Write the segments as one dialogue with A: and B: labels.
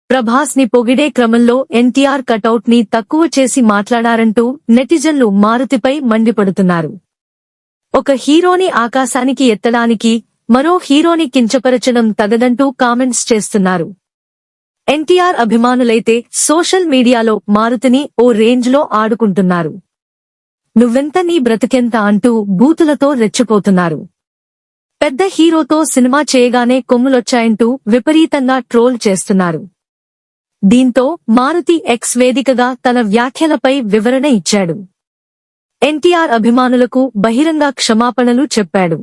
A: ప్రభాస్ ని పొగిడే క్రమంలో ఎన్టీఆర్ కటౌట్ ని తక్కువ చేసి మాట్లాడారంటూ నెటిజన్లు మారుతిపై మండిపడుతున్నారు. ఒక హీరోని ఆకాశానికి ఎత్తడానికి మరో హీరోని కించపరచడం తగదంటూ కామెంట్స్ చేస్తున్నారు. ఎన్టీఆర్ అభిమానులైతే సోషల్ మీడియాలో మారుతిని ఓ రేంజ్లో ఆడుకుంటున్నారు. నువ్వెంత నీ బ్రతుకెంత అంటూ బూతులతో రెచ్చిపోతున్నారు. పెద్ద హీరోతో సినిమా చేయగానే కొమ్ములొచ్చాయంటూ విపరీతంగా ట్రోల్ చేస్తున్నారు. దీంతో మారుతి ఎక్స్ వేదికగా తన వ్యాఖ్యలపై వివరణ ఇచ్చాడు. ఎన్టీఆర్ అభిమానులకు బహిరంగ క్షమాపణలు చెప్పాడు.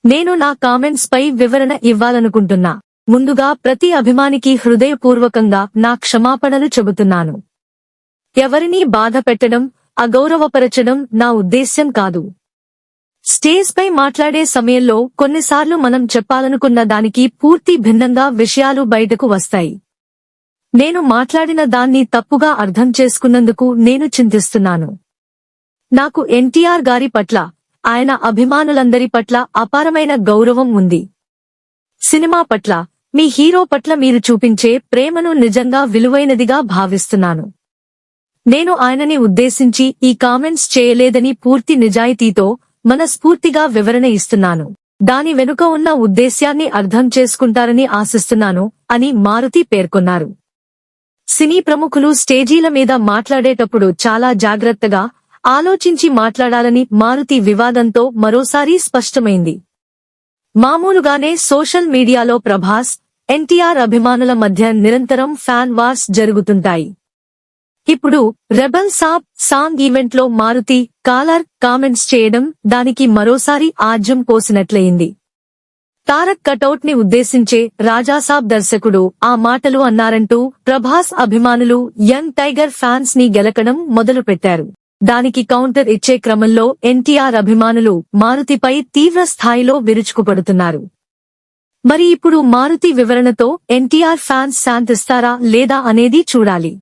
A: నేను నా కామెంట్స్ పై వివరణ ఇవ్వాలనుకుంటున్నా. ముందుగా ప్రతి అభిమానికి హృదయపూర్వకంగా నా క్షమాపణలు చెబుతున్నాను. ఎవరినీ బాధ పెట్టడం, అగౌరవపరచడం నా ఉద్దేశ్యం కాదు. స్టేజ్ పై మాట్లాడే సమయంలో కొన్నిసార్లు మనం చెప్పాలనుకున్న దానికి పూర్తి భిన్నంగా విషయాలు బయటకు వస్తాయి. నేను మాట్లాడిన దాన్ని తప్పుగా అర్థం చేసుకున్నందుకు నేను చింతిస్తున్నాను. నాకు ఎన్టీఆర్ గారి పట్ల, ఆయన అభిమానులందరి పట్ల అపారమైన గౌరవం ఉంది. సినిమా పట్ల, మీ హీరో పట్ల మీరు చూపించే ప్రేమను నిజంగా విలువైనదిగా భావిస్తున్నాను. నేను ఆయనని ఉద్దేశించి ఈ కామెంట్స్ చేయలేదని పూర్తి నిజాయితీతో, మనస్ఫూర్తిగా వివరణ ఇస్తున్నాను. దాని వెనుక ఉన్న ఉద్దేశ్యాన్ని అర్థం చేసుకుంటారని ఆశిస్తున్నాను అని మారుతి పేర్కొన్నారు. సినీ ప్రముఖులు స్టేజీల మీద మాట్లాడేటప్పుడు చాలా జాగ్రత్తగా ఆలోచించి మాట్లాడాలని మారుతి వివాదంతో మరోసారి స్పష్టమైంది. మామూలుగానే సోషల్ మీడియాలో ప్రభాస్, ఎన్టీఆర్ అభిమానుల మధ్య నిరంతరం ఫ్యాన్ వార్స్ జరుగుతుంటాయి. ఇప్పుడు రెబల్ సాంగ్ ఈవెంట్లో మారుతి కాలర్ కామెంట్స్ చేయడం దానికి మరోసారి ఆజ్యం పోసినట్లయింది. తారక్ కటౌట్ ని ఉద్దేశించే రాజాసాబ్ దర్శకుడు ఆ మాటలు అన్నారంటూ ప్రభాస్ అభిమానులు యంగ్ టైగర్ ఫ్యాన్స్ ని గెలకడం మొదలుపెట్టారు. దానికి కౌంటర్ ఇచ్చే క్రమంలో ఎన్టీఆర్ అభిమానులు మారుతిపై తీవ్ర స్థాయిలో విరుచుకుపడుతున్నారు. మరి ఇప్పుడు మారుతి వివరణతో ఎన్టీఆర్ ఫ్యాన్స్ శాంతిస్తారా లేదా అనేది చూడాలి.